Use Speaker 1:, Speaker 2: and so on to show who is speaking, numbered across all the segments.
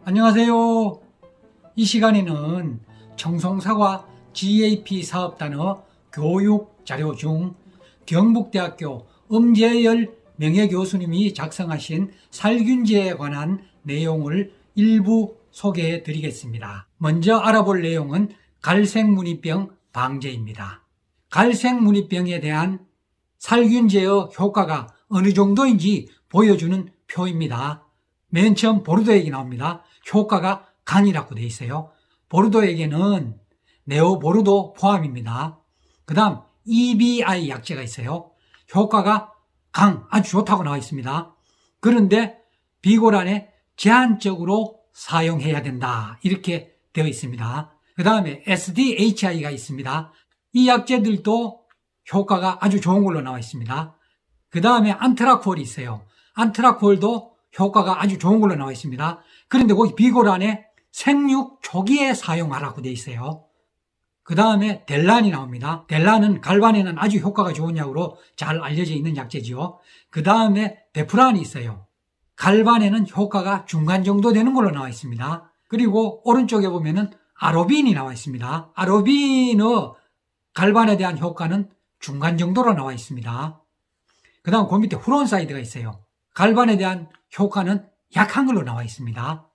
Speaker 1: 안녕하세요. 이 시간에는 청송사과 GAP 사업단의 교육 자료 중 경북대학교 엄재열 명예교수님이 작성하신 살균제에 관한 내용을 일부 소개해 드리겠습니다. 먼저 알아볼 내용은 갈색무늬병 방제입니다. 갈색무늬병에 대한 살균제의 효과가 어느 정도인지 보여주는 표입니다. 맨 처음 보르도액이 나옵니다. 효과가 강이라고 되어 있어요. 보르도액에는 네오보르도 포함입니다. 그 다음 EBI 약제가 있어요. 효과가 강, 아주 좋다고 나와 있습니다. 그런데 비고란에 제한적으로 사용해야 된다, 이렇게 되어 있습니다. 그 다음에 SDHI가 있습니다. 이 약제들도 효과가 아주 좋은 걸로 나와 있습니다. 그 다음에 안트라콜이 있어요. 안트라콜도 효과가 아주 좋은 걸로 나와 있습니다. 그런데 거기 비고란에 생육 초기에 사용하라고 되어 있어요. 그 다음에 델란이 나옵니다. 델란은 갈반에는 아주 효과가 좋은 약으로 잘 알려져 있는 약제지요. 그 다음에 베프란이 있어요. 갈반에는 효과가 중간 정도 되는 걸로 나와 있습니다. 그리고 오른쪽에 보면은 아로빈이 나와 있습니다. 아로빈의 갈반에 대한 효과는 중간 정도로 나와 있습니다. 그 다음 그 밑에 후론사이드가 있어요. 갈반에 대한 효과는 약한 걸로 나와 있습니다.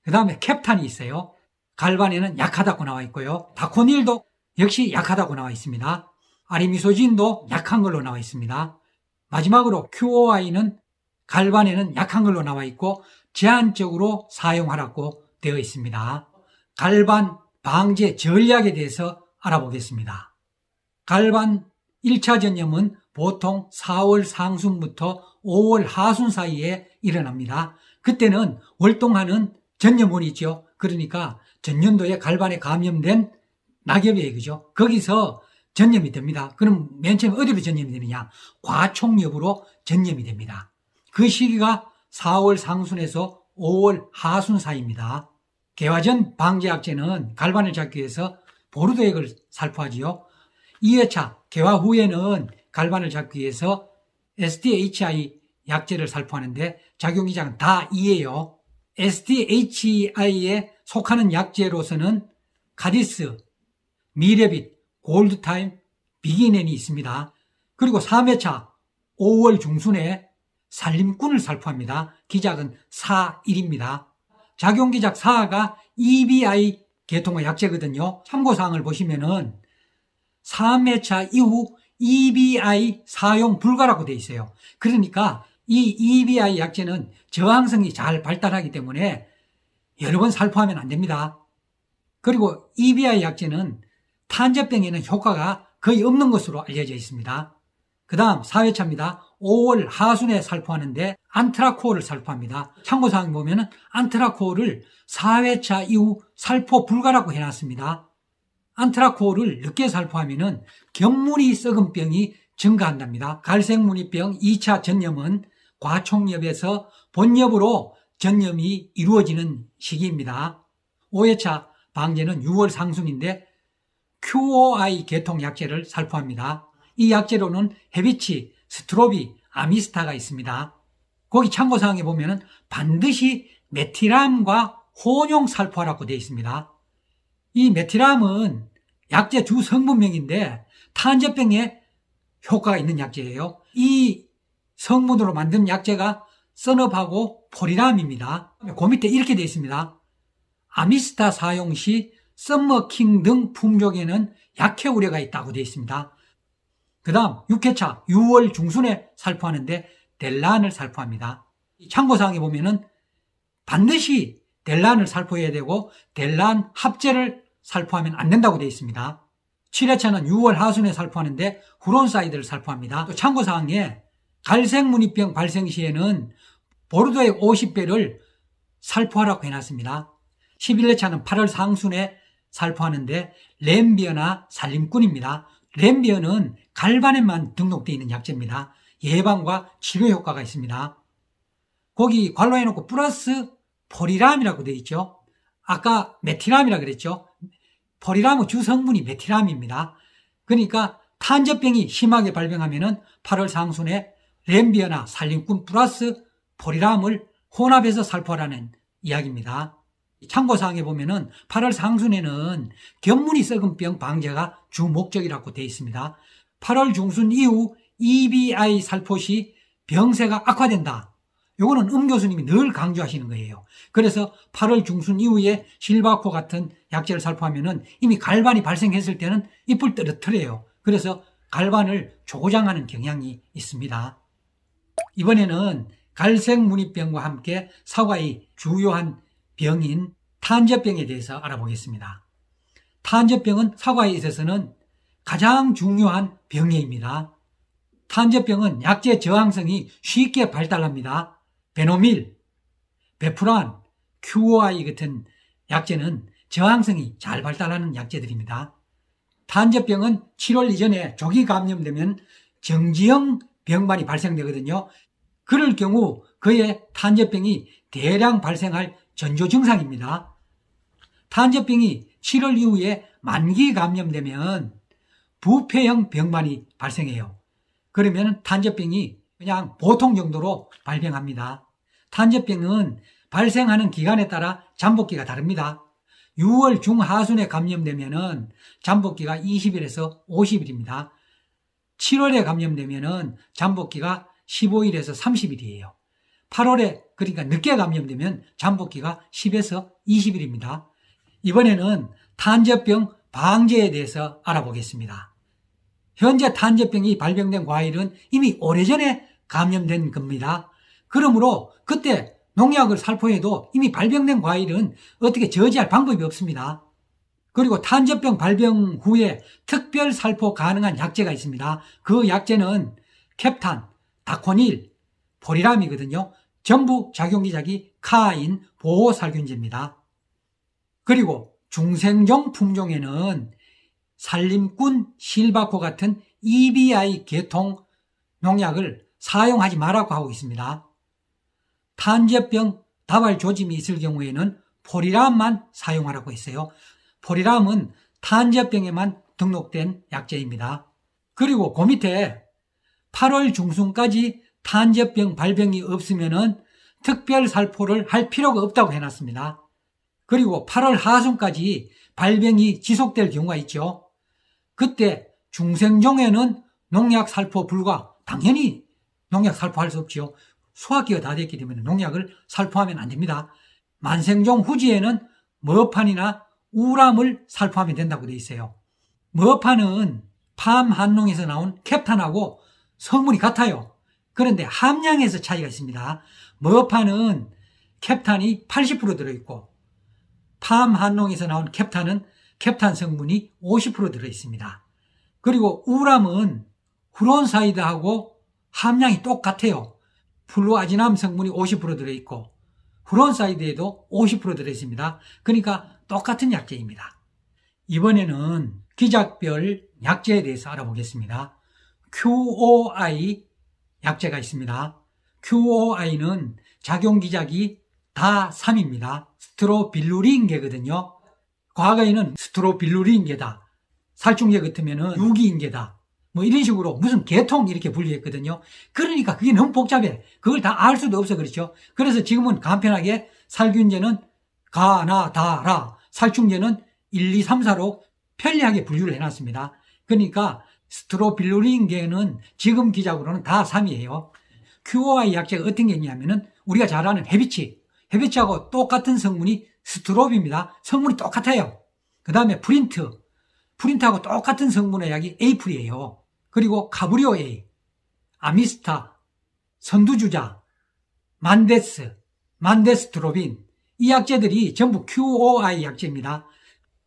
Speaker 1: 그 다음에 캡탄이 있어요. 갈반에는 약하다고 나와 있고요. 다코닐도 역시 약하다고 나와 있습니다. 아리미소진도 약한 걸로 나와 있습니다. 마지막으로 QOI는 갈반에는 약한 걸로 나와 있고 제한적으로 사용하라고 되어 있습니다. 갈반 방제 전략에 대해서 알아보겠습니다. 갈반 1차 전염은 보통 4월 상순부터 5월 하순 사이에 일어납니다. 그때는 월동하는 전염원이 있죠. 그러니까 전년도에 갈반에 감염된 낙엽이에요. 그죠? 거기서 전염이 됩니다. 그럼 맨 처음 어디로 전염이 되느냐? 과촉엽으로 전염이 됩니다. 그 시기가 4월 상순에서 5월 하순 사이입니다. 개화전 방제약제는 갈반을 잡기 위해서 보르도액을 살포하지요. 2회차 개화 후에는 갈반을 잡기 위해서 SDHI 약제를 살포하는데 작용기장은 다 이에요. SDHI에 속하는 약제로서는 카디스, 미레빗, 골드타임, 비기넨이 있습니다. 그리고 3회차 5월 중순에 살림꾼을 살포합니다. 기작은 4일입니다. 작용기작 4가 EBI 계통의 약제거든요. 참고사항을 보시면은 3회차 이후 EBI 사용 불가라고 되어 있어요. 그러니까 이 EBI 약제는 저항성이 잘 발달하기 때문에 여러 번 살포하면 안 됩니다. 그리고 EBI 약제는 탄저병에는 효과가 거의 없는 것으로 알려져 있습니다. 그 다음 4회차입니다. 5월 하순에 살포하는데 안트라코어를 살포합니다. 참고사항 보면은 안트라코어를 4회차 이후 살포 불가라고 해놨습니다. 안트라코어를 늦게 살포하면은 겹무늬 썩은 병이 증가한답니다. 갈색무늬병 2차 전염은 과촉엽에서 본엽으로 전염이 이루어지는 시기입니다. 5회차 방제는 6월 상순인데 QOI 계통 약제를 살포합니다. 이 약제로는 헤비치, 스트로비, 아미스타가 있습니다. 거기 참고사항에 보면은 반드시 메티람과 혼용 살포하라고 되어 있습니다. 이 메티람은 약제 주 성분명인데 탄저병에 효과가 있는 약제예요. 이 성분으로 만든 약제가 서럽하고 포리람입니다. 그 밑에 이렇게 되어 있습니다. 아미스타 사용 시 썸머킹 등 품종에는 약해 우려가 있다고 되어 있습니다. 그 다음 6회차 6월 중순에 살포하는데 델란을 살포합니다. 참고사항에 보면은 반드시 델란을 살포해야 되고 델란 합제를 살포하면 안 된다고 되어 있습니다. 7회차는 6월 하순에 살포하는데 후론사이드를 살포합니다. 또 참고사항에 갈색무늬병 발생 시에는 보르도액 50배를 살포하라고 해놨습니다. 11회차는 8월 상순에 살포하는데 램비어나 살림꾼입니다. 램비어는 갈반에만 등록되어 있는 약제입니다. 예방과 치료 효과가 있습니다. 거기 관로해놓고 플러스 포리람이라고 되어 있죠. 아까 메티람이라 그랬죠. 포리람의 주성분이 메티람입니다. 그러니까 탄저병이 심하게 발병하면은 8월 상순에 램비어나 살림꾼 플러스 포리람을 혼합해서 살포하라는 이야기입니다. 참고사항에 보면은 8월 상순에는 견문이 썩은 병 방제가 주 목적이라고 되어 있습니다. 8월 중순 이후 EBI 살포 시 병세가 악화된다. 요거는 교수님이 늘 강조하시는 거예요. 그래서 8월 중순 이후에 실바코 같은 약제를 살포하면은 이미 갈반이 발생했을 때는 잎을 떨어뜨려요. 그래서 갈반을 조장하는 경향이 있습니다. 이번에는 갈색무늬병과 함께 사과의 주요한 병인 탄저병에 대해서 알아보겠습니다. 탄저병은 사과에 있어서는 가장 중요한 병해입니다. 탄저병은 약제 저항성이 쉽게 발달합니다. 베노밀, 베프란, QOI 같은 약제는 저항성이 잘 발달하는 약제들입니다. 탄저병은 7월 이전에 조기 감염되면 정지형 병반이 발생되거든요. 그럴 경우 그의 탄저병이 대량 발생할 전조 증상입니다. 탄저병이 7월 이후에 만기 감염되면 부패형 병반이 발생해요. 그러면 탄저병이 그냥 보통 정도로 발병합니다. 탄저병은 발생하는 기간에 따라 잠복기가 다릅니다. 6월 중하순에 감염되면 잠복기가 20일에서 50일입니다. 7월에 감염되면 잠복기가 15일에서 30일이에요. 8월에 그러니까 늦게 감염되면 잠복기가 10에서 20일입니다. 이번에는 탄저병 방제에 대해서 알아보겠습니다. 현재 탄저병이 발병된 과일은 이미 오래전에 감염된 겁니다. 그러므로 그때 농약을 살포해도 이미 발병된 과일은 어떻게 저지할 방법이 없습니다. 그리고 탄저병 발병 후에 특별 살포 가능한 약제가 있습니다. 그 약제는 캡탄, 다코닐, 포리람이거든요. 전부 작용기작이 카인 보호살균제입니다. 그리고 중생종 품종에는 산림꾼, 실바코 같은 EBI 계통 농약을 사용하지 말라고 하고 있습니다. 탄저병 다발 조짐이 있을 경우에는 포리람만 사용하라고 했어요. 포리람은 탄저병에만 등록된 약제입니다. 그리고 그 밑에 8월 중순까지 탄저병 발병이 없으면 특별 살포를 할 필요가 없다고 해놨습니다. 그리고 8월 하순까지 발병이 지속될 경우가 있죠. 그때 중생종에는 농약 살포 불가. 당연히 농약 살포할 수 없죠. 수확기가 다 됐기 때문에 농약을 살포하면 안 됩니다. 만생종 후지에는 머판이나 우람을 살포하면 된다고 되어 있어요. 머판은 팜 한농에서 나온 캡탄하고 성분이 같아요. 그런데 함량에서 차이가 있습니다. 머판은 캡탄이 80% 들어있고 팜 한농에서 나온 캡탄은 캡탄 성분이 50% 들어있습니다. 그리고 우람은 후론사이드하고 함량이 똑같아요. 플루아지남 성분이 50% 들어있고 후론사이드에도 50% 들어있습니다. 그러니까 똑같은 약제입니다. 이번에는 기작별 약제에 대해서 알아보겠습니다. QOI 약제가 있습니다. QOI는 작용기작이 다 3입니다. 스트로빌루린계거든요. 과거에는 스트로빌루린계다. 살충제 같으면 유기인계다. 뭐 이런 식으로 무슨 계통 이렇게 분류했거든요. 그러니까 그게 너무 복잡해. 그걸 다 알 수도 없어. 그렇죠. 그래서 지금은 간편하게 살균제는 가, 나, 다, 라, 살충제는 1, 2, 3, 4로 편리하게 분류를 해놨습니다. 그러니까 스트로빌루린계는 지금 기작으로는 다 3이에요. QOI 약제가 어떤 게 있냐면은 우리가 잘 아는 헤비치하고 똑같은 성분이 스트롭입니다. 성분이 똑같아요. 그 다음에 프린트하고 똑같은 성분의 약이 에이프리예요. 그리고 카브리오 A, 아미스타, 선두주자, 만데스트로빈 이 약제들이 전부 QOI 약제입니다.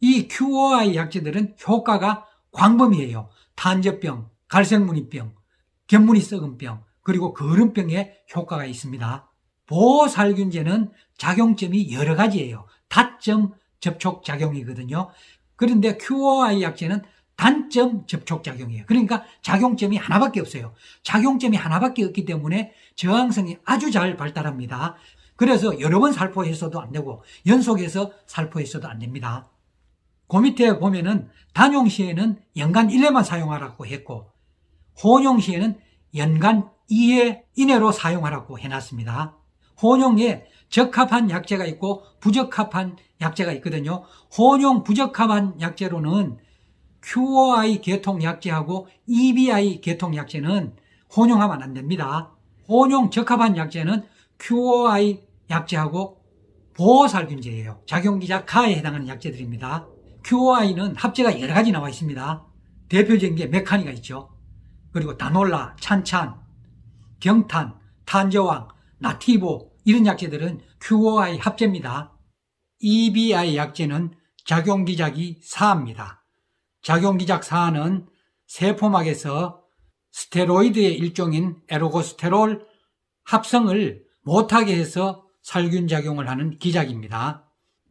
Speaker 1: 이 QOI 약제들은 효과가 광범위해요. 탄저병, 갈색무늬병, 견문이 썩은 병, 그리고 거름병에 효과가 있습니다. 보호살균제는 작용점이 여러 가지예요. 다점 접촉 작용이거든요. 그런데 QOI 약제는 단점 접촉 작용이에요. 그러니까 작용점이 하나밖에 없어요. 작용점이 하나밖에 없기 때문에 저항성이 아주 잘 발달합니다. 그래서 여러 번 살포했어도 안 되고 연속해서 살포했어도 안 됩니다. 그 밑에 보면은 단용 시에는 연간 1회만 사용하라고 했고 혼용 시에는 연간 2회 이내로 사용하라고 해놨습니다. 혼용에 적합한 약제가 있고 부적합한 약제가 있거든요. 혼용 부적합한 약제로는 QOI 계통 약제하고 EBI 계통 약제는 혼용하면 안 됩니다. 혼용 적합한 약제는 QOI 약제하고 보호살균제예요. 작용기작 가에 해당하는 약제들입니다. QOI는 합제가 여러 가지 나와 있습니다. 대표적인 게 메카니가 있죠. 그리고 다놀라, 찬찬, 경탄, 탄저왕, 나티보 이런 약제들은 QOI 합제입니다. EBI 약제는 작용기작이 4입니다. 작용기작 4는 세포막에서 스테로이드의 일종인 에르고스테롤 합성을 못하게 해서 살균작용을 하는 기작입니다.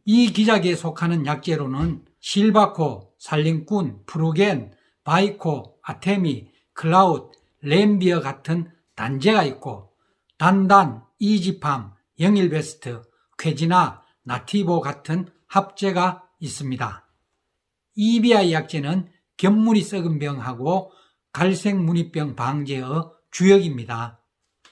Speaker 1: 이 기작에 속하는 약제로는 실바코, 살림꾼, 프루겐, 바이코, 아테미, 클라우드, 램비어 같은 단제가 있고 단단, 이지팜, 영일베스트, 쾌지나, 나티보 같은 합제가 있습니다. EBI 약제는 겹물이 썩은 병하고 갈색무늬병 방제의 주역입니다.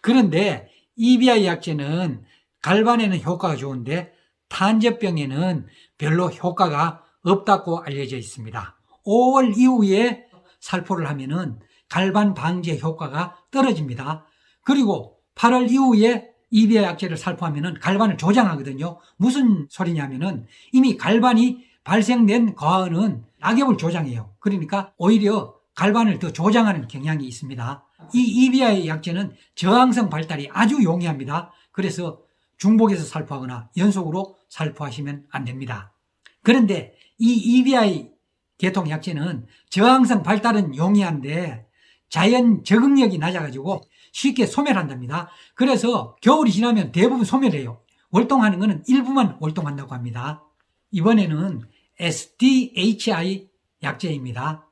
Speaker 1: 그런데 EBI 약제는 갈반에는 효과가 좋은데 탄저병에는 별로 효과가 없다고 알려져 있습니다. 5월 이후에 살포를 하면은 갈반 방제 효과가 떨어집니다. 그리고 8월 이후에 EBI 약제를 살포하면은 갈반을 조장하거든요. 무슨 소리냐면은 이미 갈반이 발생된 거하는 낙엽을 조장해요. 그러니까 오히려 갈반을 더 조장하는 경향이 있습니다. 이 EBI 약제는 저항성 발달이 아주 용이합니다. 그래서 중복해서 살포하거나 연속으로 살포하시면 안 됩니다. 그런데 이 EBI 계통 약제는 저항성 발달은 용이한데 자연 적응력이 낮아가지고 쉽게 소멸한답니다. 그래서 겨울이 지나면 대부분 소멸해요. 월동하는 것은 일부만 월동한다고 합니다. 이번에는 SDHI 약제입니다.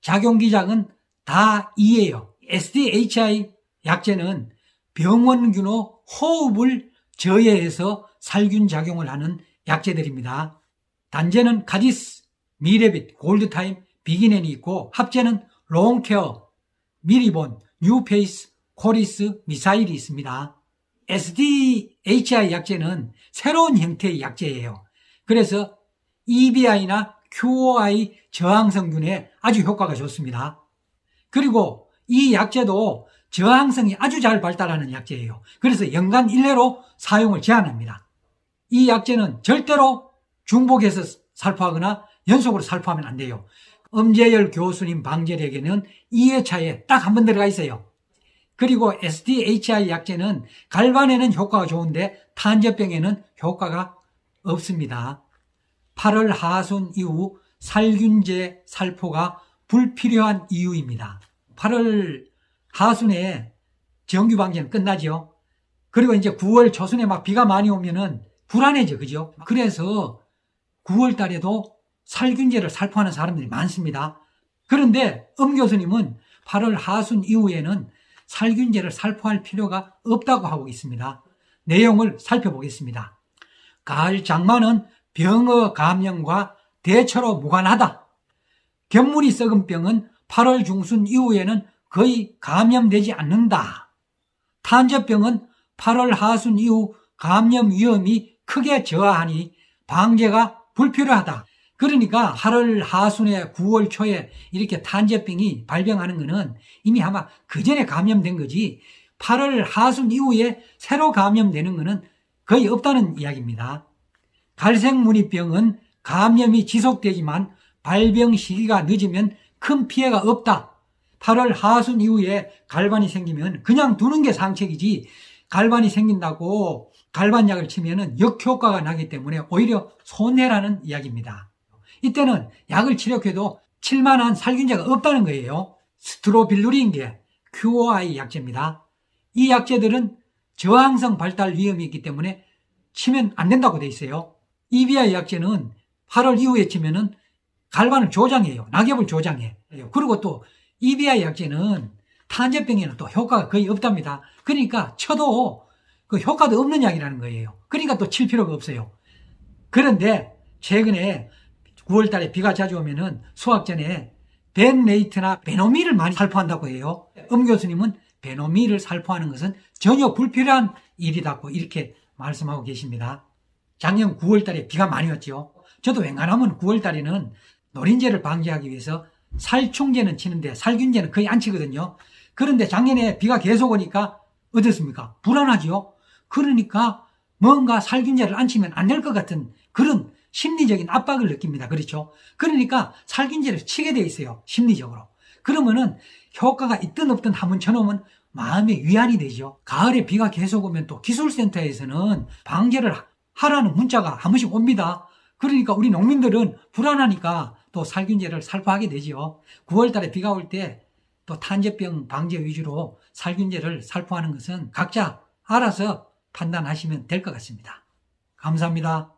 Speaker 1: 작용기작은 다 2예요. SDHI 약제는 병원균의 호흡을 저해해서 살균작용을 하는 약제들입니다. 단제는 카디스, 미레빗, 골드타임, 비기넨이 있고 합제는 롱케어, 미리본, 뉴페이스, 코리스, 미사일이 있습니다. SDHI 약제는 새로운 형태의 약제예요. 그래서 EBI나 QOI 저항성균에 아주 효과가 좋습니다. 그리고 이 약제도 저항성이 아주 잘 발달하는 약제예요. 그래서 연간 1회로 사용을 제한합니다. 이 약제는 절대로 중복해서 살포하거나 연속으로 살포하면 안 돼요. 엄재열 교수님 방제력에는 2회차에 딱 한 번 들어가 있어요. 그리고 SDHI 약제는 갈반에는 효과가 좋은데 탄저병에는 효과가 없습니다. 8월 하순 이후 살균제 살포가 불필요한 이유입니다. 8월 하순에 정규 방제는 끝나죠. 그리고 이제 9월 초순에 막 비가 많이 오면은 불안해져, 그죠? 그래서 9월 달에도 살균제를 살포하는 사람들이 많습니다. 그런데 교수님은 8월 하순 이후에는 살균제를 살포할 필요가 없다고 하고 있습니다. 내용을 살펴보겠습니다. 가을 장마는 병의 감염과 대처로 무관하다. 겹물이 썩은 병은 8월 중순 이후에는 거의 감염되지 않는다. 탄저병은 8월 하순 이후 감염 위험이 크게 저하하니 방제가 불필요하다. 그러니까 8월 하순에 9월 초에 이렇게 탄저병이 발병하는 것은 이미 아마 그전에 감염된 거지 8월 하순 이후에 새로 감염되는 것은 거의 없다는 이야기입니다. 갈색무늬병은 감염이 지속되지만 발병 시기가 늦으면 큰 피해가 없다. 8월 하순 이후에 갈반이 생기면 그냥 두는 게 상책이지 갈반이 생긴다고 갈반약을 치면은 역효과가 나기 때문에 오히려 손해라는 이야기입니다. 이때는 약을 치료해도 칠만한 살균제가 없다는 거예요. 스트로빌루린 게 QOI 약제입니다. 이 약제들은 저항성 발달 위험이 있기 때문에 치면 안 된다고 돼 있어요. EBI 약제는 8월 이후에 치면은 갈반을 조장해요. 낙엽을 조장해. 그리고 또 EBI 약제는 탄저병에는 또 효과가 거의 없답니다. 그러니까 쳐도 그 효과도 없는 약이라는 거예요. 그러니까 또 칠 필요가 없어요. 그런데 최근에 9월 달에 비가 자주 오면은 수확 전에 벤레이트나 베노밀을 많이 살포한다고 해요. 교수님은 베노미를 살포하는 것은 전혀 불필요한 일이라고 이렇게 말씀하고 계십니다. 작년 9월 달에 비가 많이 왔죠. 저도 웬간하면 9월 달에는 노린재를 방지하기 위해서 살충제는 치는데 살균제는 거의 안 치거든요. 그런데 작년에 비가 계속 오니까 어떻습니까? 불안하죠. 그러니까 뭔가 살균제를 안 치면 안 될 것 같은 그런 심리적인 압박을 느낍니다. 그렇죠? 그러니까 살균제를 치게 돼 있어요. 심리적으로. 그러면은 효과가 있든 없든 한번 쳐놓으면 마음의 위안이 되죠. 가을에 비가 계속 오면 또 기술센터에서는 방제를 하라는 문자가 한 번씩 옵니다. 그러니까 우리 농민들은 불안하니까 또 살균제를 살포하게 되죠. 9월 달에 비가 올 때 또 탄저병 방제 위주로 살균제를 살포하는 것은 각자 알아서 판단하시면 될 것 같습니다. 감사합니다.